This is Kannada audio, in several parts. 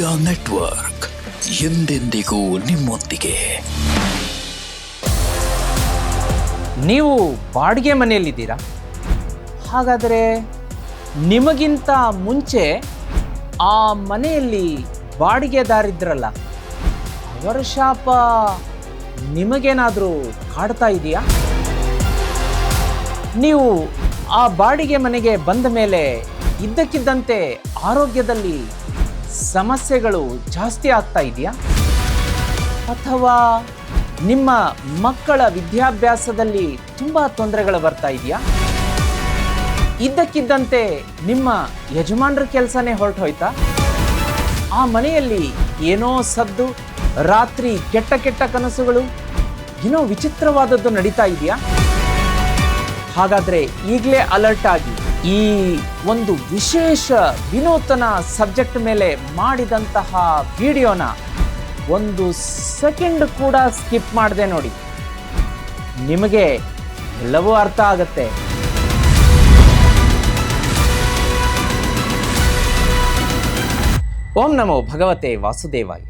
ಮೀಡಿಯಾ ನೆಟ್ವರ್ಕ್ ಎಂದೆಂದಿಗೂ ನಿಮ್ಮೊಂದಿಗೆ. ನೀವು ಬಾಡಿಗೆ ಮನೆಯಲ್ಲಿದ್ದೀರಾ? ಹಾಗಾದರೆ ನಿಮಗಿಂತ ಮುಂಚೆ ಆ ಮನೆಯಲ್ಲಿ ಬಾಡಿಗೆದಾರಿದ್ರಲ್ಲ, ಅವರ ಶಾಪ ನಿಮಗೇನಾದರೂ ಕಾಡ್ತಾ ಇದೆಯಾ? ನೀವು ಆ ಬಾಡಿಗೆ ಮನೆಗೆ ಬಂದ ಮೇಲೆ ಇದ್ದಕ್ಕಿದ್ದಂತೆ ಆರೋಗ್ಯದಲ್ಲಿ ಸಮಸ್ಯೆಗಳು ಜಾಸ್ತಿ ಆಗ್ತಾ ಇದೆಯಾ? ಅಥವಾ ನಿಮ್ಮ ಮಕ್ಕಳ ವಿದ್ಯಾಭ್ಯಾಸದಲ್ಲಿ ತುಂಬ ತೊಂದರೆಗಳು ಬರ್ತಾ ಇದೆಯಾ? ಇದ್ದಕ್ಕಿದ್ದಂತೆ ನಿಮ್ಮ ಯಜಮಾನರ ಕೆಲಸನೇ ಹೊರಟು ಹೋಯ್ತಾ? ಆ ಮನೆಯಲ್ಲಿ ಏನೋ ಸದ್ದು, ರಾತ್ರಿ ಕೆಟ್ಟ ಕೆಟ್ಟ ಕನಸುಗಳು, ಏನೋ ವಿಚಿತ್ರವಾದದ್ದು ನಡೀತಾ ಇದೆಯಾ? ಹಾಗಾದರೆ ಈಗಲೇ ಅಲರ್ಟ್ ಆಗಿ ಈ ಒಂದು ವಿಶೇಷ ವಿನೂತನ ಸಬ್ಜೆಕ್ಟ್ ಮೇಲೆ ಮಾಡಿದಂತಹ ವಿಡಿಯೋನ ಒಂದು ಸೆಕೆಂಡ್ ಕೂಡ ಸ್ಕಿಪ್ ಮಾಡದೆ ನೋಡಿ, ನಿಮಗೆ ಎಲ್ಲವೂ ಅರ್ಥ ಆಗುತ್ತೆ. ಓಂ ನಮೋ ಭಗವತೆ ವಾಸುದೇವಾಯ.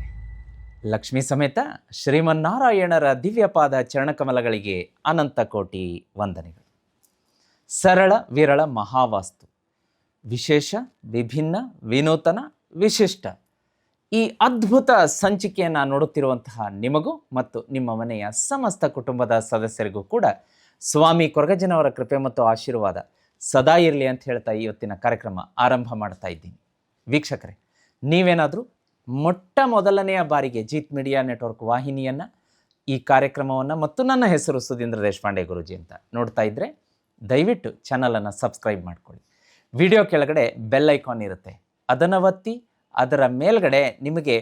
ಲಕ್ಷ್ಮೀ ಸಮೇತ ಶ್ರೀಮನ್ನಾರಾಯಣರ ದಿವ್ಯಪಾದ ಚರಣಕಮಲಗಳಿಗೆ ಅನಂತ ಕೋಟಿ ವಂದನೆಗಳು. ಸರಳ ವಿರಳ ಮಹಾವಾಸ್ತು, ವಿಶೇಷ, ವಿಭಿನ್ನ, ವಿನೂತನ, ವಿಶಿಷ್ಟ ಈ ಅದ್ಭುತ ಸಂಚಿಕೆಯನ್ನು ನೋಡುತ್ತಿರುವಂತಹ ನಿಮಗೂ ಮತ್ತು ನಿಮ್ಮ ಮನೆಯ ಸಮಸ್ತ ಕುಟುಂಬದ ಸದಸ್ಯರಿಗೂ ಕೂಡ ಸ್ವಾಮಿ ಕೊರಗಜ್ಜನವರ ಕೃಪೆ ಮತ್ತು ಆಶೀರ್ವಾದ ಸದಾ ಇರಲಿ ಅಂತ ಹೇಳ್ತಾ ಇವತ್ತಿನ ಕಾರ್ಯಕ್ರಮ ಆರಂಭ ಮಾಡ್ತಾ ಇದ್ದೀನಿ. ವೀಕ್ಷಕರೇ, ನೀವೇನಾದರೂ ಮೊಟ್ಟ ಮೊದಲನೆಯ ಬಾರಿಗೆ ಜೀತ್ ಮೀಡಿಯಾ ನೆಟ್ವರ್ಕ್ ವಾಹಿನಿಯನ್ನು, ಈ ಕಾರ್ಯಕ್ರಮವನ್ನು ಮತ್ತು ನನ್ನ ಹೆಸರು ಸುಧೀಂದ್ರ ದೇಶಪಾಂಡೆ ಗುರೂಜಿ ಅಂತ ನೋಡ್ತಾ ಇದ್ದರೆ ದಯವಿಟ್ಟು ಚಾನಲನ್ನು ಸಬ್ಸ್ಕ್ರೈಬ್ ಮಾಡ್ಕೊಳ್ಳಿ. ವಿಡಿಯೋ ಕೆಳಗಡೆ ಬೆಲ್ ಐಕಾನ್ ಇರುತ್ತೆ, ಅದನ್ನು ಒತ್ತಿ ಅದರ ಮೇಲ್ಗಡೆ ನಿಮಗೆ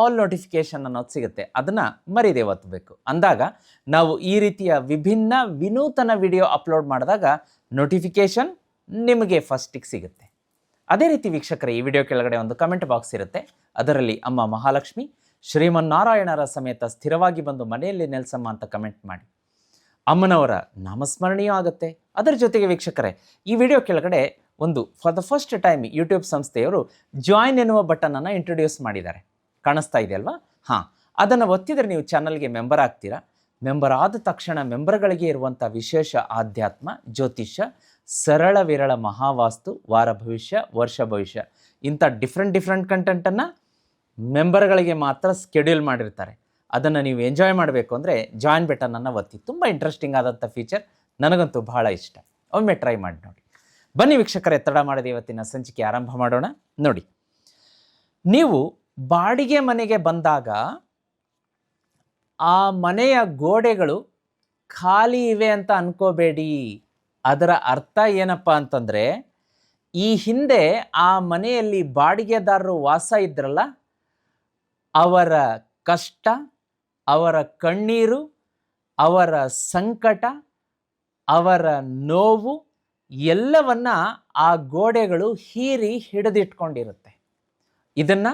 ಆಲ್ ನೋಟಿಫಿಕೇಷನ್ ಅನ್ನೋದು ಸಿಗುತ್ತೆ, ಅದನ್ನು ಮರೀದೆ ಒತ್ತಬೇಕು. ಅಂದಾಗ ನಾವು ಈ ರೀತಿಯ ವಿಭಿನ್ನ ವಿನೂತನ ವಿಡಿಯೋ ಅಪ್ಲೋಡ್ ಮಾಡಿದಾಗ ನೋಟಿಫಿಕೇಷನ್ ನಿಮಗೆ ಫಸ್ಟಿಗೆ ಸಿಗುತ್ತೆ. ಅದೇ ರೀತಿ ವೀಕ್ಷಕರೇ, ಈ ವಿಡಿಯೋ ಕೆಳಗಡೆ ಒಂದು ಕಮೆಂಟ್ ಬಾಕ್ಸ್ ಇರುತ್ತೆ, ಅದರಲ್ಲಿ ಅಮ್ಮ ಮಹಾಲಕ್ಷ್ಮಿ ಶ್ರೀಮನ್ನಾರಾಯಣರ ಸಮೇತ ಸ್ಥಿರವಾಗಿ ಬಂದು ಮನೆಯಲ್ಲಿ ನೆಲೆಸಮ್ಮ ಅಂತ ಕಮೆಂಟ್ ಮಾಡಿ. ಅಮ್ಮನವರ ನಾಮಸ್ಮರಣೆಯೂ ಆಗುತ್ತೆ. ಅದರ ಜೊತೆಗೆ ವೀಕ್ಷಕರೇ, ಈ ವಿಡಿಯೋ ಕೆಳಗಡೆ ಒಂದು for the first time YouTube ಸಂಸ್ಥೆಯವರು ಜಾಯಿನ್ ಎನ್ನುವ ಬಟನನ್ನು ಇಂಟ್ರೊಡ್ಯೂಸ್ ಮಾಡಿದ್ದಾರೆ. ಕಾಣಿಸ್ತಾ ಇದೆ ಅಲ್ವಾ? ಹಾಂ, ಅದನ್ನು ಒತ್ತಿದರೆ ನೀವು ಚಾನಲ್ಗೆ ಮೆಂಬರ್ ಆಗ್ತೀರಾ. ಮೆಂಬರ್ ಆದ ತಕ್ಷಣ ಮೆಂಬರ್ಗಳಿಗೆ ಇರುವಂಥ ವಿಶೇಷ ಆಧ್ಯಾತ್ಮ, ಜ್ಯೋತಿಷ್ಯ, ಸರಳ ವಿರಳ ಮಹಾವಾಸ್ತು, ವಾರ ಭವಿಷ್ಯ, ವರ್ಷ ಭವಿಷ್ಯ, ಇಂಥ ಡಿಫ್ರೆಂಟ್ ಕಂಟೆಂಟನ್ನು ಮೆಂಬರ್ಗಳಿಗೆ ಮಾತ್ರ ಸ್ಕೆಡ್ಯೂಲ್ ಮಾಡಿರ್ತಾರೆ. ಅದನ್ನು ನೀವು ಎಂಜಾಯ್ ಮಾಡಬೇಕು ಅಂದರೆ ಜಾಯಿನ್ ಬಟನನ್ನು ಒತ್ತಿ. ತುಂಬ ಇಂಟ್ರೆಸ್ಟಿಂಗ್ ಆದಂಥ ಫೀಚರ್, ನನಗಂತೂ ಬಹಳ ಇಷ್ಟ. ಒಮ್ಮೆ ಟ್ರೈ ಮಾಡಿ ನೋಡಿ. ಬನ್ನಿ ವೀಕ್ಷಕರೇ, ತಡ ಮಾಡದೆ ಇವತ್ತಿನ ಸಂಚಿಕೆ ಆರಂಭ ಮಾಡೋಣ. ನೋಡಿ, ನೀವು ಬಾಡಿಗೆ ಮನೆಗೆ ಬಂದಾಗ ಆ ಮನೆಯ ಗೋಡೆಗಳು ಖಾಲಿ ಇವೆ ಅಂತ ಅನ್ಕೋಬೇಡಿ. ಅದರ ಅರ್ಥ ಏನಪ್ಪ ಅಂತಂದರೆ, ಈ ಹಿಂದೆ ಆ ಮನೆಯಲ್ಲಿ ಬಾಡಿಗೆದಾರರು ವಾಸ ಇದ್ರಲ್ಲ, ಅವರ ಕಷ್ಟ, ಅವರ ಕಣ್ಣೀರು, ಅವರ ಸಂಕಟ, ಅವರ ನೋವು ಎಲ್ಲವನ್ನ ಆ ಗೋಡೆಗಳು ಹೀರಿ ಹಿಡಿದಿಟ್ಕೊಂಡಿರುತ್ತೆ. ಇದನ್ನು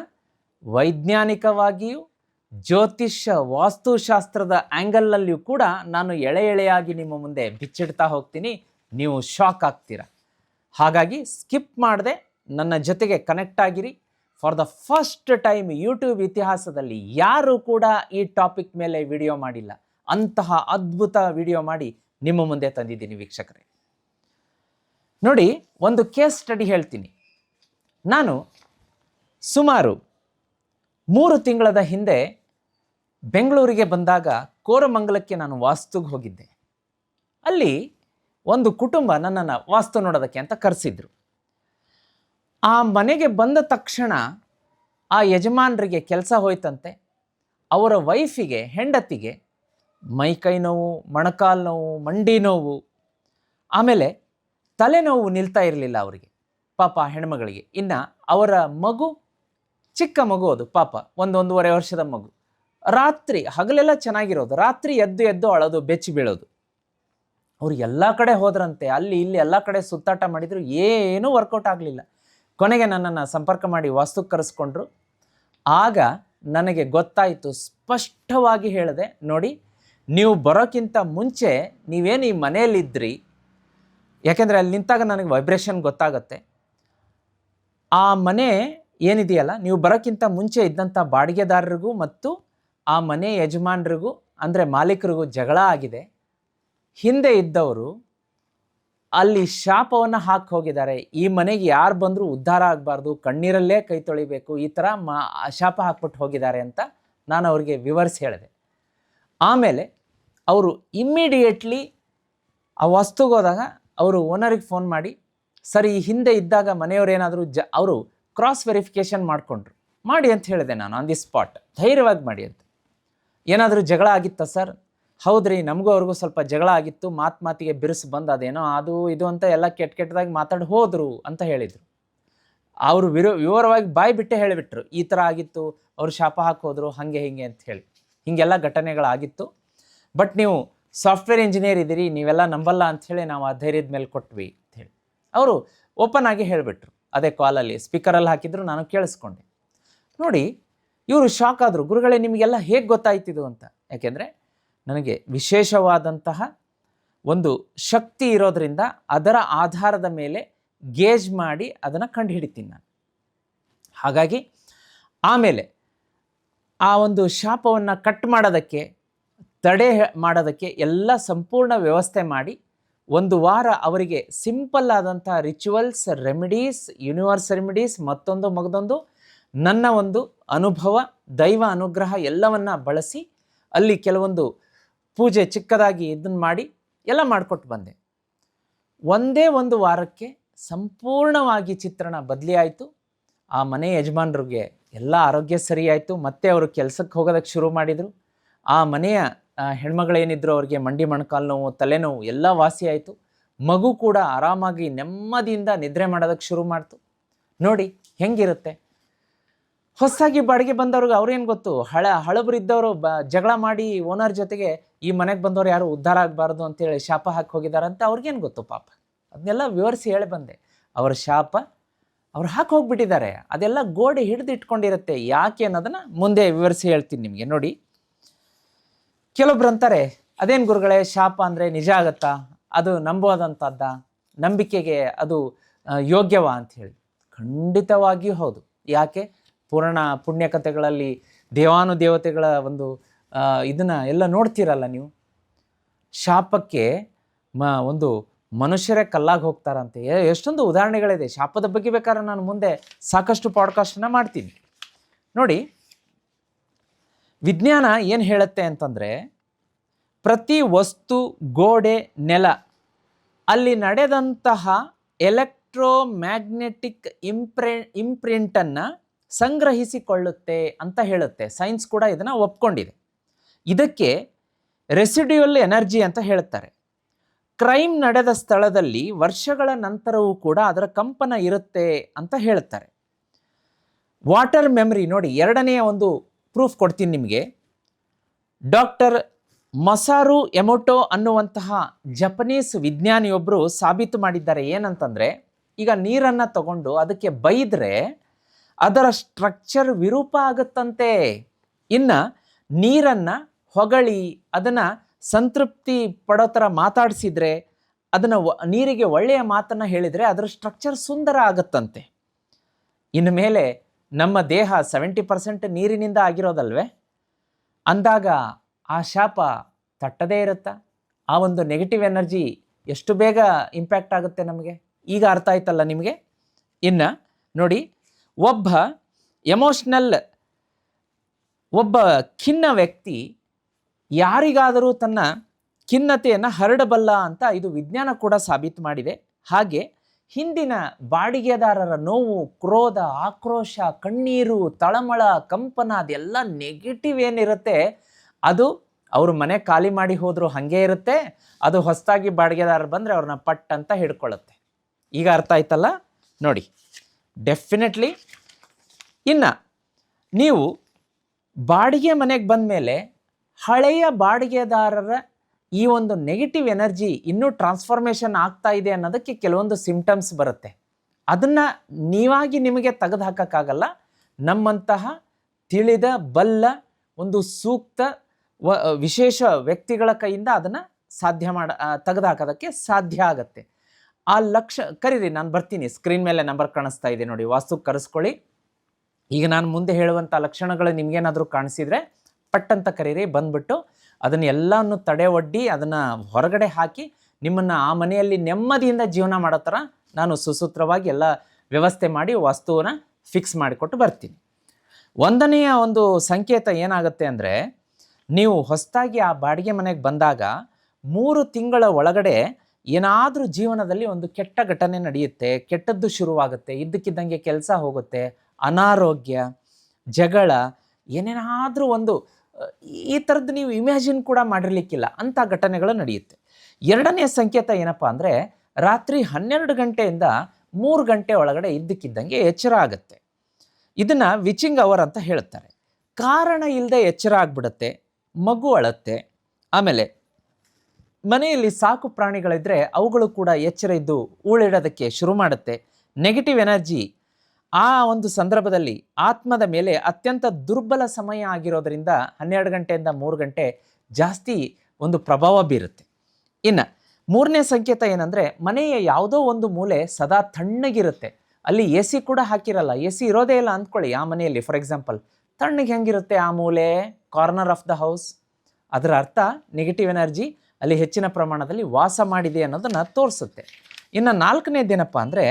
ವೈಜ್ಞಾನಿಕವಾಗಿಯೂ ಜ್ಯೋತಿಷ್ಯ ವಾಸ್ತುಶಾಸ್ತ್ರದ ಆ್ಯಂಗಲ್ನಲ್ಲಿಯೂ ಕೂಡ ನಾನು ಎಳೆಯಾಗಿ ನಿಮ್ಮ ಮುಂದೆ ಬಿಚ್ಚಿಡ್ತಾ ಹೋಗ್ತೀನಿ. ನೀವು ಶಾಕ್ ಆಗ್ತೀರಾ. ಹಾಗಾಗಿ ಸ್ಕಿಪ್ ಮಾಡದೆ ನನ್ನ ಜೊತೆಗೆ ಕನೆಕ್ಟ್ ಆಗಿರಿ. For the first time YouTube ಇತಿಹಾಸದಲ್ಲಿ ಯಾರೂ ಕೂಡ ಈ ಟಾಪಿಕ್ ಮೇಲೆ ವಿಡಿಯೋ ಮಾಡಿಲ್ಲ. ಅಂತಹ ಅದ್ಭುತ ವಿಡಿಯೋ ಮಾಡಿ ನಿಮ್ಮ ಮುಂದೆ ತಂದಿದ್ದೀನಿ ವೀಕ್ಷಕರೇ. ನೋಡಿ, ಒಂದು ಕೇಸ್ ಸ್ಟಡಿ ಹೇಳ್ತೀನಿ. ನಾನು ಸುಮಾರು 3 ತಿಂಗಳ ಹಿಂದೆ ಬೆಂಗಳೂರಿಗೆ ಬಂದಾಗ ಕೋರಮಂಗಲಕ್ಕೆ ನಾನು ವಾಸ್ತುಗೆ ಹೋಗಿದ್ದೆ. ಅಲ್ಲಿ ಒಂದು ಕುಟುಂಬ ನನ್ನನ್ನು ವಾಸ್ತು ನೋಡೋದಕ್ಕೆ ಅಂತ ಕರೆಸಿದ್ರು. ಆ ಮನೆಗೆ ಬಂದ ತಕ್ಷಣ ಆ ಯಜಮಾನರಿಗೆ ಕೆಲಸ ಹೋಯ್ತಂತೆ. ಅವರ ವೈಫಿಗೆ, ಹೆಂಡತಿಗೆ ಮೈಕೈ ನೋವು, ಮೊಣಕಾಲು ನೋವು, ಮಂಡಿ ನೋವು, ಆಮೇಲೆ ತಲೆನೋವು ನಿಲ್ತಾ ಇರಲಿಲ್ಲ ಅವರಿಗೆ, ಪಾಪ ಹೆಣ್ಮಗಳಿಗೆ. ಇನ್ನು ಅವರ ಮಗು, ಚಿಕ್ಕ ಮಗು, ಅದು ಪಾಪ 1-1.5 ವರ್ಷದ ಮಗು. ರಾತ್ರಿ ಹಗಲೆಲ್ಲ ಚೆನ್ನಾಗಿರೋದು, ರಾತ್ರಿ ಎದ್ದು ಅಳೋದು, ಬೆಚ್ಚಿ ಬೀಳೋದು. ಅವರು ಎಲ್ಲ ಕಡೆ ಹೋದ್ರಂತೆ, ಅಲ್ಲಿ ಇಲ್ಲಿ ಎಲ್ಲ ಕಡೆ ಸುತ್ತಾಟ ಮಾಡಿದ್ರು, ಏನೂ ವರ್ಕೌಟ್ ಆಗಲಿಲ್ಲ. ಕೊನೆಗೆ ನನ್ನನ್ನು ಸಂಪರ್ಕ ಮಾಡಿ ವಾಸ್ತುಕ್ಕೆ ಕರೆಸ್ಕೊಂಡ್ರು. ಆಗ ನನಗೆ ಗೊತ್ತಾಯಿತು, ಸ್ಪಷ್ಟವಾಗಿ ಹೇಳಿದೆ, ನೋಡಿ, ನೀವು ಬರೋಕ್ಕಿಂತ ಮುಂಚೆ ನೀವೇನು ಈ ಮನೆಯಲ್ಲಿದ್ರಿ, ಯಾಕೆಂದರೆ ಅಲ್ಲಿ ನಿಂತಾಗ ನನಗೆ ವೈಬ್ರೇಷನ್ ಗೊತ್ತಾಗತ್ತೆ. ಆ ಮನೆ ಏನಿದೆಯಲ್ಲ, ನೀವು ಬರೋಕ್ಕಿಂತ ಮುಂಚೆ ಇದ್ದಂಥ ಬಾಡಿಗೆದಾರರಿಗೂ ಮತ್ತು ಆ ಮನೆ ಯಜಮಾನರಿಗೂ ಅಂದರೆ ಮಾಲೀಕರಿಗೂ ಜಗಳ ಆಗಿದೆ. ಹಿಂದೆ ಇದ್ದವರು ಅಲ್ಲಿ ಶಾಪವನ್ನು ಹಾಕಿ ಹೋಗಿದ್ದಾರೆ. ಈ ಮನೆಗೆ ಯಾರು ಬಂದರೂ ಉದ್ಧಾರ ಆಗಬಾರ್ದು, ಕಣ್ಣೀರಲ್ಲೇ ಕೈ ತೊಳಿಬೇಕು, ಈ ಥರ ಶಾಪ ಹಾಕ್ಬಿಟ್ಟು ಹೋಗಿದ್ದಾರೆ ಅಂತ ನಾನು ಅವ್ರಿಗೆ ವಿವರಿಸಿ ಹೇಳಿದೆ. ಆಮೇಲೆ ಅವರು ಇಮ್ಮಿಡಿಯೇಟ್ಲಿ ಆ ವಸ್ತುಗೆ ಹೋದಾಗ ಅವರು ಓನರಿಗೆ ಫೋನ್ ಮಾಡಿ, ಸರಿ ಈ ಹಿಂದೆ ಇದ್ದಾಗ ಮನೆಯವರು ಏನಾದರೂ ಅವರು ಕ್ರಾಸ್ ವೆರಿಫಿಕೇಷನ್ ಮಾಡಿಕೊಂಡ್ರು. ಮಾಡಿ ಅಂತ ಹೇಳಿದೆ ನಾನು ಆನ್ ದಿ ಸ್ಪಾಟ್, ಧೈರ್ಯವಾಗಿ ಮಾಡಿ ಅಂತ. ಏನಾದರೂ ಜಗಳ ಆಗಿತ್ತಾ ಸರ್? ಹೌದ್ರಿ, ನಮಗೂ ಅವ್ರಿಗೂ ಸ್ವಲ್ಪ ಜಗಳ ಆಗಿತ್ತು, ಮಾತಿಗೆ ಬಿರುಸು ಬಂದು ಅದೇನೋ ಅದು ಇದು ಅಂತ ಎಲ್ಲ ಕೆಟ್ಟದಾಗಿ ಮಾತಾಡಿ ಹೋದರು ಅಂತ ಹೇಳಿದರು. ಅವರು ವಿವರವಾಗಿ ಬಾಯಿ ಬಿಟ್ಟೆ ಹೇಳಿಬಿಟ್ರು, ಈ ಥರ ಆಗಿತ್ತು, ಅವರು ಶಾಪ ಹಾಕೋದ್ರು, ಹಾಗೆ ಹಿಂಗೆ ಅಂತ ಹೇಳಿ. ಹೀಗೆಲ್ಲ ಘಟನೆಗಳಾಗಿತ್ತು. ಬಟ್ ನೀವು ಸಾಫ್ಟ್ವೇರ್ ಇಂಜಿನಿಯರ್ ಇದ್ದೀರಿ, ನೀವೆಲ್ಲ ನಂಬಲ್ಲ ಅಂಥೇಳಿ ನಾವು ಆ ಧೈರ್ಯದ ಮೇಲೆ ಕೊಟ್ವಿ ಅಂಥೇಳಿ ಅವರು ಓಪನ್ ಆಗಿ ಹೇಳಿಬಿಟ್ರು. ಅದೇ ಕಾಲಲ್ಲಿ ಸ್ಪೀಕರಲ್ಲಿ ಹಾಕಿದ್ರು, ನಾನು ಕೇಳಿಸ್ಕೊಂಡೆ. ನೋಡಿ, ಇವರು ಶಾಕ್ ಆದರು, ಗುರುಗಳೇ ನಿಮಗೆಲ್ಲ ಹೇಗೆ ಗೊತ್ತಾಯ್ತಿದು ಅಂತ. ಯಾಕೆಂದರೆ ನನಗೆ ವಿಶೇಷವಾದಂತಹ ಒಂದು ಶಕ್ತಿ ಇರೋದರಿಂದ ಅದರ ಆಧಾರದ ಮೇಲೆ ಗೇಜ್ ಮಾಡಿ ಅದನ್ನು ಕಂಡುಹಿಡಿತೀನಿ ನಾನು. ಹಾಗಾಗಿ ಆಮೇಲೆ ಆ ಒಂದು ಶಾಪವನ್ನು ಕಟ್ ಮಾಡೋದಕ್ಕೆ, ತಡೆ ಮಾಡೋದಕ್ಕೆ ಎಲ್ಲ ಸಂಪೂರ್ಣ ವ್ಯವಸ್ಥೆ ಮಾಡಿ 1 ವಾರ ಅವರಿಗೆ ಸಿಂಪಲ್ ಆದಂಥ ರಿಚುವಲ್ಸ್, ರೆಮಿಡೀಸ್, ಯೂನಿವರ್ಸ್ ರೆಮಿಡೀಸ್, ಮಗದೊಂದು ನನ್ನ ಒಂದು ಅನುಭವ, ದೈವ ಅನುಗ್ರಹ ಎಲ್ಲವನ್ನ ಬಳಸಿ ಅಲ್ಲಿ ಕೆಲವೊಂದು ಪೂಜೆ ಚಿಕ್ಕದಾಗಿ ಇದನ್ನು ಮಾಡಿ ಎಲ್ಲ ಮಾಡಿಕೊಟ್ಟು ಬಂದೆ. ಒಂದೇ 1 ವಾರಕ್ಕೆ ಸಂಪೂರ್ಣವಾಗಿ ಚಿತ್ರಣ ಬದಲಿ ಆಯಿತು. ಆ ಮನೆ ಯಜಮಾನರಿಗೆ ಎಲ್ಲ ಆರೋಗ್ಯ ಸರಿಯಾಯಿತು. ಮತ್ತೆ ಅವರು ಕೆಲಸಕ್ಕೆ ಹೋಗೋದಕ್ಕೆ ಶುರು ಮಾಡಿದರು. ಆ ಮನೆಯ ಹೆಣ್ಮಗಳೇನಿದ್ರು ಅವ್ರಿಗೆ ಮಂಡಿ ಮೊಣಕಾಲು ನೋವು, ತಲೆನೋವು ಎಲ್ಲ ವಾಸಿ ಆಯಿತು. ಮಗು ಕೂಡ ಆರಾಮಾಗಿ ನೆಮ್ಮದಿಯಿಂದ ನಿದ್ರೆ ಮಾಡೋದಕ್ಕೆ ಶುರು ಮಾಡ್ತು. ನೋಡಿ ಹೆಂಗಿರುತ್ತೆ. ಹೊಸದಾಗಿ ಬಾಡಿಗೆ ಬಂದವ್ರಿಗೆ ಅವ್ರೇನು ಗೊತ್ತು, ಹಳಬರು ಇದ್ದವರು ಜಗಳ ಮಾಡಿ ಓನರ್ ಜೊತೆಗೆ ಈ ಮನೆಗೆ ಬಂದವರು ಯಾರು ಉದ್ಧಾರ ಆಗಬಾರ್ದು ಅಂತೇಳಿ ಶಾಪ ಹಾಕಿ ಹೋಗಿದ್ದಾರೆ ಅಂತ ಅವ್ರಿಗೇನು ಗೊತ್ತು ಪಾಪ. ಅದನ್ನೆಲ್ಲ ವಿವರಿಸಿ ಹೇಳಿ ಬಂದೆ. ಅವರ ಶಾಪ ಅವ್ರು ಹಾಕಿ ಹೋಗ್ಬಿಟ್ಟಿದ್ದಾರೆ. ಅದೆಲ್ಲ ಗೋಡೆ ಹಿಡಿದು ಇಟ್ಕೊಂಡಿರುತ್ತೆ. ಯಾಕೆ ಅನ್ನೋದನ್ನು ಮುಂದೆ ವಿವರಿಸಿ ಹೇಳ್ತೀನಿ ನಿಮಗೆ. ನೋಡಿ, ಕೆಲವೊಬ್ರು ಅಂತಾರೆ, ಅದೇನು ಗುರುಗಳೇ ಶಾಪ ಅಂದರೆ ನಿಜ ಆಗತ್ತಾ, ಅದು ನಂಬೋದಂಥದ್ದ, ನಂಬಿಕೆಗೆ ಅದು ಯೋಗ್ಯವಾ ಅಂಥೇಳಿ. ಖಂಡಿತವಾಗಿಯೂ ಹೌದು. ಯಾಕೆ? ಪುರಾಣ ಪುಣ್ಯಕಥೆಗಳಲ್ಲಿ ದೇವಾನುದೇವತೆಗಳ ಒಂದು ಇದನ್ನು ಎಲ್ಲ ನೋಡ್ತೀರಲ್ಲ ನೀವು. ಶಾಪಕ್ಕೆ ಒಂದು ಮನುಷ್ಯರೇ ಕಲ್ಲಾಗಿ ಹೋಗ್ತಾರಂತೆ. ಎಷ್ಟೊಂದು ಉದಾಹರಣೆಗಳಿದೆ. ಶಾಪದ ಬಗ್ಗೆ ಬೇಕಾದ್ರೆ ನಾನು ಮುಂದೆ ಸಾಕಷ್ಟು ಪಾಡ್ಕಾಸ್ಟನ್ನು ಮಾಡ್ತೀನಿ. ನೋಡಿ, ವಿಜ್ಞಾನ ಏನು ಹೇಳುತ್ತೆ ಅಂತಂದರೆ, ಪ್ರತಿ ವಸ್ತು, ಗೋಡೆ, ನೆಲ ಅಲ್ಲಿ ನಡೆದಂತಹ ಎಲೆಕ್ಟ್ರೋಮ್ಯಾಗ್ನೆಟಿಕ್ ಇಂಪ್ರಿಂಟನ್ನು ಸಂಗ್ರಹಿಸಿಕೊಳ್ಳುತ್ತೆ ಅಂತ ಹೇಳುತ್ತೆ. ಸೈನ್ಸ್ ಕೂಡ ಇದನ್ನು ಒಪ್ಕೊಂಡಿದೆ. ಇದಕ್ಕೆ ರೆಸಿಡ್ಯುಯಲ್ ಎನರ್ಜಿ ಅಂತ ಹೇಳ್ತಾರೆ. ಕ್ರೈಮ್ ನಡೆದ ಸ್ಥಳದಲ್ಲಿ ವರ್ಷಗಳ ನಂತರವೂ ಕೂಡ ಅದರ ಕಂಪನ ಇರುತ್ತೆ ಅಂತ ಹೇಳ್ತಾರೆ. ವಾಟರ್ ಮೆಮರಿ ನೋಡಿ, 2ನೇ ಒಂದು ಪ್ರೂಫ್ ಕೊಡ್ತೀನಿ ನಿಮಗೆ. ಡಾಕ್ಟರ್ ಮಸಾರು ಎಮೋಟೋ ಅನ್ನುವಂತಹ ಜಪನೀಸ್ ವಿಜ್ಞಾನಿಯೊಬ್ಬರು ಸಾಬೀತು ಮಾಡಿದ್ದಾರೆ. ಏನಂತಂದರೆ, ಈಗ ನೀರನ್ನು ತಗೊಂಡು ಅದಕ್ಕೆ ಬೈದರೆ ಅದರ ಸ್ಟ್ರಕ್ಚರ್ ವಿರೂಪ ಆಗುತ್ತಂತೆ. ಇನ್ನು ನೀರನ್ನು ಹೊಗಳಿ ಅದನ್ನು ಸಂತೃಪ್ತಿ ಪಡೋ ಥರ ಮಾತಾಡಿಸಿದ್ರೆ, ಅದನ್ನು ನೀರಿಗೆ ಒಳ್ಳೆಯ ಮಾತನ್ನು ಹೇಳಿದರೆ ಅದರ ಸ್ಟ್ರಕ್ಚರ್ ಸುಂದರ ಆಗುತ್ತಂತೆ. ಇನ್ನು ಮೇಲೆ ನಮ್ಮ ದೇಹ 70% ನೀರಿನಿಂದ ಆಗಿರೋದಲ್ವೇ? ಅಂದಾಗ ಆ ಶಾಪ ತಟ್ಟದೇ ಇರುತ್ತಾ? ಆ ಒಂದು ನೆಗೆಟಿವ್ ಎನರ್ಜಿ ಎಷ್ಟು ಬೇಗ ಇಂಪ್ಯಾಕ್ಟ್ ಆಗುತ್ತೆ ನಮಗೆ. ಈಗ ಅರ್ಥ ಆಯ್ತಲ್ಲ ನಿಮಗೆ. ಇನ್ನು ನೋಡಿ, ಒಬ್ಬ ಖಿನ್ನ ವ್ಯಕ್ತಿ ಯಾರಿಗಾದರೂ ತನ್ನ ಖಿನ್ನತೆಯನ್ನು ಹರಡಬಲ್ಲ ಅಂತ ಇದು ವಿಜ್ಞಾನ ಕೂಡ ಸಾಬೀತು ಮಾಡಿದೆ. ಹಾಗೆ ಹಿಂದಿನ ಬಾಡಿಗೆದಾರರ ನೋವು, ಕ್ರೋಧ, ಆಕ್ರೋಶ, ಕಣ್ಣೀರು, ತಳಮಳ, ಕಂಪನ, ಅದೆಲ್ಲ ನೆಗೆಟಿವ್ ಏನಿರುತ್ತೆ ಅದು ಅವರು ಮನೆ ಖಾಲಿ ಮಾಡಿ ಹೋದರೂ ಹಾಗೇ ಇರುತ್ತೆ. ಅದು ಹೊಸದಾಗಿ ಬಾಡಿಗೆದಾರರು ಬಂದರೆ ಅವ್ರನ್ನ ಪಟ್ ಅಂತ ಹಿಡ್ಕೊಳ್ಳುತ್ತೆ. ಈಗ ಅರ್ಥ ಆಯ್ತಲ್ಲ ನೋಡಿ. ಡೆಫಿನೆಟ್ಲಿ ಇನ್ನು ನೀವು ಬಾಡಿಗೆ ಮನೆಗೆ ಬಂದ ಮೇಲೆ ಹಳೆಯ ಬಾಡಿಗೆದಾರರ ಈ ಒಂದು ನೆಗೆಟಿವ್ ಎನರ್ಜಿ ಇನ್ನೂ ಟ್ರಾನ್ಸ್ಫಾರ್ಮೇಷನ್ ಆಗ್ತಾ ಇದೆ ಅನ್ನೋದಕ್ಕೆ ಕೆಲವೊಂದು ಸಿಂಪ್ಟಮ್ಸ್ ಬರುತ್ತೆ. ಅದನ್ನು ನೀವಾಗಿ ನಿಮಗೆ ತೆಗೆದು ಹಾಕೋಕ್ಕಾಗಲ್ಲ. ನಮ್ಮಂತಹ ತಿಳಿದ ಬಲ್ಲ ಒಂದು ಸೂಕ್ತ ವಿಶೇಷ ವ್ಯಕ್ತಿಗಳ ಕೈಯಿಂದ ಅದನ್ನು ತೆಗೆದು ಹಾಕೋದಕ್ಕೆ ಸಾಧ್ಯ ಆಗುತ್ತೆ. ಆ ಕರೀರಿ, ನಾನು ಬರ್ತೀನಿ. ಸ್ಕ್ರೀನ್ ಮೇಲೆ ನಂಬರ್ ಕಾಣಿಸ್ತಾ ಇದೆ ನೋಡಿ, ವಾಸ್ತುಕ್ಕೆ ಕರೆಸ್ಕೊಳ್ಳಿ. ಈಗ ನಾನು ಮುಂದೆ ಹೇಳುವಂಥ ಲಕ್ಷಣಗಳು ನಿಮಗೇನಾದರೂ ಕಾಣಿಸಿದರೆ ಪಟ್ಟಂತ ಕರೀರಿ, ಬಂದ್ಬಿಟ್ಟು ಅದನ್ನು ಎಲ್ಲವನ್ನು ತಡೆ ಒಡ್ಡಿ ಅದನ್ನು ಹೊರಗಡೆ ಹಾಕಿ ನಿಮ್ಮನ್ನು ಆ ಮನೆಯಲ್ಲಿ ನೆಮ್ಮದಿಯಿಂದ ಜೀವನ ಮಾಡೋ ಥರ ನಾನು ಸುಸೂತ್ರವಾಗಿ ಎಲ್ಲ ವ್ಯವಸ್ಥೆ ಮಾಡಿ ವಸ್ತುವನ್ನು ಫಿಕ್ಸ್ ಮಾಡಿಕೊಟ್ಟು ಬರ್ತೀನಿ. ಒಂದನೆಯ ಒಂದು ಸಂಕೇತ ಏನಾಗುತ್ತೆ ಅಂದರೆ, ನೀವು ಹೊಸದಾಗಿ ಆ ಬಾಡಿಗೆ ಮನೆಗೆ ಬಂದಾಗ 3 ತಿಂಗಳ ಒಳಗಡೆ ಏನಾದರೂ ಜೀವನದಲ್ಲಿ ಒಂದು ಕೆಟ್ಟ ಘಟನೆ ನಡೆಯುತ್ತೆ, ಕೆಟ್ಟದ್ದು ಶುರುವಾಗುತ್ತೆ, ಇದ್ದಕ್ಕಿದ್ದಂಗೆ ಕೆಲಸ ಹೋಗುತ್ತೆ, ಅನಾರೋಗ್ಯ, ಜಗಳ, ಏನೇನಾದರೂ ಒಂದು ಈ ಥರದ್ದು ನೀವು ಇಮ್ಯಾಜಿನ್ ಕೂಡ ಮಾಡಿರಲಿಕ್ಕಿಲ್ಲ ಅಂಥ ಘಟನೆಗಳು ನಡೆಯುತ್ತೆ. ಎರಡನೇ ಸಂಕೇತ ಏನಪ್ಪ ಅಂದರೆ, ರಾತ್ರಿ 12 ಗಂಟೆಯಿಂದ 3 ಗಂಟೆ ಒಳಗಡೆ ಇದ್ದಕ್ಕಿದ್ದಂಗೆ ಎಚ್ಚರ ಆಗುತ್ತೆ. ಇದನ್ನು ವಿಚಿಂಗ್ ಅವರ್ ಅಂತ ಹೇಳ್ತಾರೆ. ಕಾರಣ ಇಲ್ಲದೆ ಎಚ್ಚರ ಆಗಿಬಿಡುತ್ತೆ, ಮಗು ಅಳುತ್ತೆ, ಆಮೇಲೆ ಮನೆಯಲ್ಲಿ ಸಾಕು ಪ್ರಾಣಿಗಳಿದ್ದರೆ ಅವುಗಳು ಕೂಡ ಎಚ್ಚರ ಇದ್ದು ಊಳಿಡೋದಕ್ಕೆ ಶುರು ಮಾಡುತ್ತೆ. ನೆಗೆಟಿವ್ ಎನರ್ಜಿ ಆ ಒಂದು ಸಂದರ್ಭದಲ್ಲಿ ಆತ್ಮದ ಮೇಲೆ ಅತ್ಯಂತ ದುರ್ಬಲ ಸಮಯ ಆಗಿರೋದ್ರಿಂದ 12 ಗಂಟೆಯಿಂದ 3 ಗಂಟೆ ಜಾಸ್ತಿ ಒಂದು ಪ್ರಭಾವ ಬೀರುತ್ತೆ. ಇನ್ನು ಮೂರನೇ ಸಂಕೇತ ಏನಂದರೆ, ಮನೆಯ ಯಾವುದೋ ಒಂದು ಮೂಲೆ ಸದಾ ತಣ್ಣಗಿರುತ್ತೆ, ಅಲ್ಲಿ ಎ ಸಿ ಕೂಡ ಹಾಕಿರಲ್ಲ, ಎ ಸಿ ಇರೋದೇ ಇಲ್ಲ ಅಂದ್ಕೊಳ್ಳಿ ಆ ಮನೆಯಲ್ಲಿ. ಫಾರ್ ಎಕ್ಸಾಂಪಲ್, ತಣ್ಣಗೆ ಹೆಂಗಿರುತ್ತೆ ಆ ಮೂಲೆ, ಕಾರ್ನರ್ ಆಫ್ ದ ಹೌಸ್, ಅದರ ಅರ್ಥ ನೆಗೆಟಿವ್ ಎನರ್ಜಿ ಅಲ್ಲಿ ಹೆಚ್ಚಿನ ಪ್ರಮಾಣದಲ್ಲಿ ವಾಸ ಮಾಡಿದೆ ಅನ್ನೋದನ್ನು ತೋರಿಸುತ್ತೆ. ಇನ್ನು 4ನೇದೇನಪ್ಪ ಅಂದರೆ,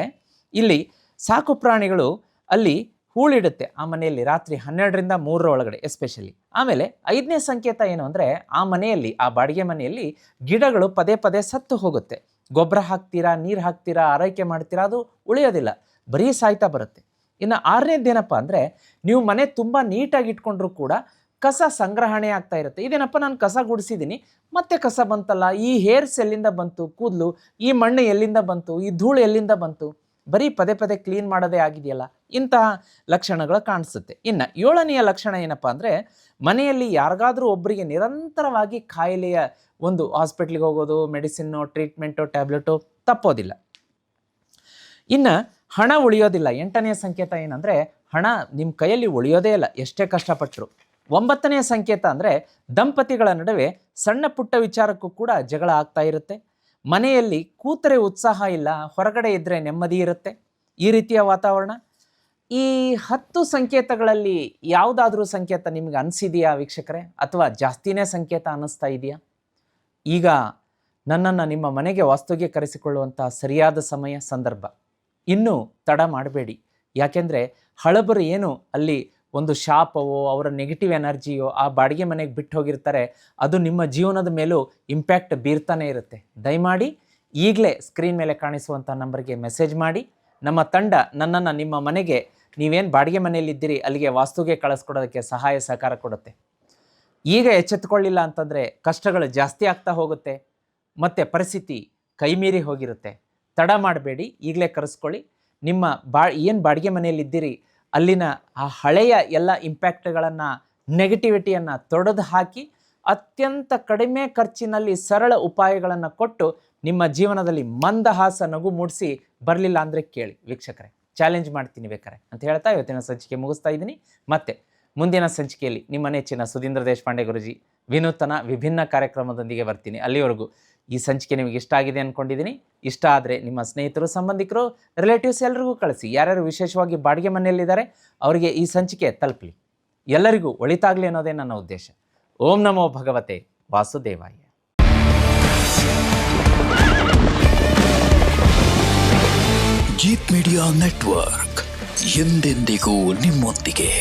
ಇಲ್ಲಿ ಸಾಕು ಪ್ರಾಣಿಗಳು ಅಲ್ಲಿ ಹೂಳಿಡುತ್ತೆ ಆ ಮನೆಯಲ್ಲಿ ರಾತ್ರಿ 12ರಿಂದ 3 ಒಳಗಡೆ ಎಸ್ಪೆಷಲಿ. ಆಮೇಲೆ 5ನೇ ಸಂಕೇತ ಏನು ಅಂದರೆ, ಆ ಮನೆಯಲ್ಲಿ, ಆ ಬಾಡಿಗೆ ಮನೆಯಲ್ಲಿ ಗಿಡಗಳು ಪದೇ ಪದೇ ಸತ್ತು ಹೋಗುತ್ತೆ. ಗೊಬ್ಬರ ಹಾಕ್ತೀರಾ, ನೀರು ಹಾಕ್ತೀರಾ, ಆರೈಕೆ ಮಾಡ್ತೀರಾ, ಅದು ಉಳಿಯೋದಿಲ್ಲ, ಬರೀ ಸಾಯ್ತಾ ಬರುತ್ತೆ. ಇನ್ನು 6ನೇದೇನಪ್ಪ ಅಂದರೆ, ನೀವು ಮನೆ ತುಂಬ ನೀಟಾಗಿ ಇಟ್ಕೊಂಡ್ರೂ ಕೂಡ ಕಸ ಸಂಗ್ರಹಣೆ ಆಗ್ತಾ ಇರುತ್ತೆ. ಇದೇನಪ್ಪ ನಾನು ಕಸ ಗುಡಿಸಿದ್ದೀನಿ, ಮತ್ತೆ ಕಸ ಬಂತಲ್ಲ, ಈ ಹೇರ್ಸ್ ಎಲ್ಲಿಂದ ಬಂತು, ಕೂದಲು, ಈ ಮಣ್ಣು ಎಲ್ಲಿಂದ ಬಂತು, ಈ ಧೂಳು ಎಲ್ಲಿಂದ ಬಂತು, ಬರೀ ಪದೇ ಪದೇ ಕ್ಲೀನ್ ಮಾಡೋದೇ ಆಗಿದೆಯಲ್ಲ, ಇಂತಹ ಲಕ್ಷಣಗಳು ಕಾಣಿಸುತ್ತೆ. ಇನ್ನು 7ನೆಯ ಲಕ್ಷಣ ಏನಪ್ಪ ಅಂದರೆ, ಮನೆಯಲ್ಲಿ ಯಾರಿಗಾದರೂ ಒಬ್ಬರಿಗೆ ನಿರಂತರವಾಗಿ ಕಾಯಿಲೆಯ ಒಂದು ಹಾಸ್ಪಿಟ್ಲಿಗೆ ಹೋಗೋದು, ಮೆಡಿಸಿನ್ನು, ಟ್ರೀಟ್ಮೆಂಟು, ಟ್ಯಾಬ್ಲೆಟು ತಪ್ಪೋದಿಲ್ಲ. ಇನ್ನು ಹಣ ಉಳಿಯೋದಿಲ್ಲ. 8ನೇ ಸಂಕೇತ ಏನಂದರೆ, ಹಣ ನಿಮ್ಮ ಕೈಯಲ್ಲಿ ಉಳಿಯೋದೇ ಇಲ್ಲ ಎಷ್ಟೇ ಕಷ್ಟಪಟ್ಟರು. 9ನೇ ಸಂಕೇತ ಅಂದರೆ, ದಂಪತಿಗಳ ನಡುವೆ ಸಣ್ಣ ಪುಟ್ಟ ವಿಚಾರಕ್ಕೂ ಕೂಡ ಜಗಳ ಆಗ್ತಾ ಇರುತ್ತೆ. ಮನೆಯಲ್ಲಿ ಕೂತರೆ ಉತ್ಸಾಹ ಇಲ್ಲ, ಹೊರಗಡೆ ಇದ್ದರೆ ನೆಮ್ಮದಿ ಇರುತ್ತೆ, ಈ ರೀತಿಯ ವಾತಾವರಣ. ಈ 10 ಸಂಕೇತಗಳಲ್ಲಿ ಯಾವುದಾದ್ರೂ ಸಂಕೇತ ನಿಮಗೆ ಅನಿಸಿದೆಯಾ ವೀಕ್ಷಕರೇ, ಅಥವಾ ಜಾಸ್ತಿನೇ ಸಂಕೇತ ಅನ್ನಿಸ್ತಾ ಇದೆಯಾ? ಈಗ ನನ್ನನ್ನು ನಿಮ್ಮ ಮನೆಗೆ ವಾಸ್ತುಗೆ ಕರೆಸಿಕೊಳ್ಳುವಂಥ ಸರಿಯಾದ ಸಮಯ, ಸಂದರ್ಭ. ಇನ್ನೂ ತಡ ಮಾಡಬೇಡಿ. ಯಾಕೆಂದರೆ ಹಳಬರು ಏನು ಅಲ್ಲಿ ಒಂದು ಶಾಪವೋ ಅವರ ನೆಗೆಟಿವ್ ಎನರ್ಜಿಯೋ ಆ ಬಾಡಿಗೆ ಮನೆಗೆ ಬಿಟ್ಟು ಹೋಗಿರ್ತಾರೆ, ಅದು ನಿಮ್ಮ ಜೀವನದ ಮೇಲೂ ಇಂಪ್ಯಾಕ್ಟ್ ಬೀರ್ತಾನೆ ಇರುತ್ತೆ. ದಯಮಾಡಿ ಈಗಲೇ ಸ್ಕ್ರೀನ್ ಮೇಲೆ ಕಾಣಿಸುವಂಥ ನಂಬರ್ಗೆ ಮೆಸೇಜ್ ಮಾಡಿ. ನಮ್ಮ ತಂಡ ನನ್ನನ್ನು ನಿಮ್ಮ ಮನೆಗೆ, ನೀವೇನು ಬಾಡಿಗೆ ಮನೆಯಲ್ಲಿದ್ದೀರಿ ಅಲ್ಲಿಗೆ ವಾಸ್ತುಗೆ ಕಳಿಸ್ಕೊಡೋದಕ್ಕೆ ಸಹಾಯ ಸಹಕಾರ ಕೊಡುತ್ತೆ. ಈಗ ಎಚ್ಚೆತ್ತುಕೊಳ್ಳಿಲ್ಲ ಅಂತಂದರೆ ಕಷ್ಟಗಳು ಜಾಸ್ತಿ ಆಗ್ತಾ ಹೋಗುತ್ತೆ, ಮತ್ತು ಪರಿಸ್ಥಿತಿ ಕೈಮೀರಿ ಹೋಗಿರುತ್ತೆ. ತಡ ಮಾಡಬೇಡಿ, ಈಗಲೇ ಕರೆಸ್ಕೊಳ್ಳಿ. ನಿಮ್ಮ ಏನು ಬಾಡಿಗೆ ಮನೆಯಲ್ಲಿದ್ದೀರಿ ಅಲ್ಲಿನ ಆ ಹಳೆಯ ಎಲ್ಲ ಇಂಪ್ಯಾಕ್ಟ್ಗಳನ್ನು, ನೆಗೆಟಿವಿಟಿಯನ್ನು ತೊಡೆದು ಹಾಕಿ ಅತ್ಯಂತ ಕಡಿಮೆ ಖರ್ಚಿನಲ್ಲಿ ಸರಳ ಉಪಾಯಗಳನ್ನು ಕೊಟ್ಟು ನಿಮ್ಮ ಜೀವನದಲ್ಲಿ ಮಂದಹಾಸ ನಗು ಮೂಡಿಸಿ, ಬರಲಿಲ್ಲ ಅಂದರೆ ಕೇಳಿ ವೀಕ್ಷಕರೇ, ಚಾಲೆಂಜ್ ಮಾಡ್ತೀನಿ ಬೇಕಾರೆ ಅಂತ ಹೇಳ್ತಾ ಇವತ್ತಿನ ಸಂಚಿಕೆ ಮುಗಿಸ್ತಾ ಇದ್ದೀನಿ. ಮತ್ತೆ ಮುಂದಿನ ಸಂಚಿಕೆಯಲ್ಲಿ ನಿಮ್ಮ ನೆಚ್ಚಿನ ಸುಧೀಂದ್ರ ದೇಶಪಾಂಡೆ ಗುರುಜಿ ವಿನೂತನ ವಿಭಿನ್ನ ಕಾರ್ಯಕ್ರಮದೊಂದಿಗೆ ಬರ್ತೀನಿ. ಅಲ್ಲಿವರೆಗೂ ಈ ಸಂಚಿಕೆ ನಿಮಗೆ ಇಷ್ಟ ಆಗಿದೆ ಅಂದ್ಕೊಂಡಿದ್ದೀನಿ. ಇಷ್ಟ ಆದರೆ ನಿಮ್ಮ ಸ್ನೇಹಿತರು, ಸಂಬಂಧಿಕರು, ರಿಲೇಟಿವ್ಸ್ ಎಲ್ಲರಿಗೂ ಕಳಿಸಿ. ಯಾರ್ಯಾರು ವಿಶೇಷವಾಗಿ ಬಾಡಿಗೆ ಮನೆಯಲ್ಲಿದ್ದಾರೆ ಅವರಿಗೆ ಈ ಸಂಚಿಕೆ ತಲುಪಲಿ. ಎಲ್ಲರಿಗೂ ಒಳಿತಾಗಲಿ ಅನ್ನೋದೇ ನನ್ನ ಉದ್ದೇಶ. ಓಂ ನಮೋ ಭಗವತೆ ವಾಸುದೇವಾಯ. ಗೀತ್ ಮೀಡಿಯಾ ನೆಟ್ವರ್ಕ್ ಎಂದೆಂದಿಗೂ ನಿಮ್ಮೊಂದಿಗೆ.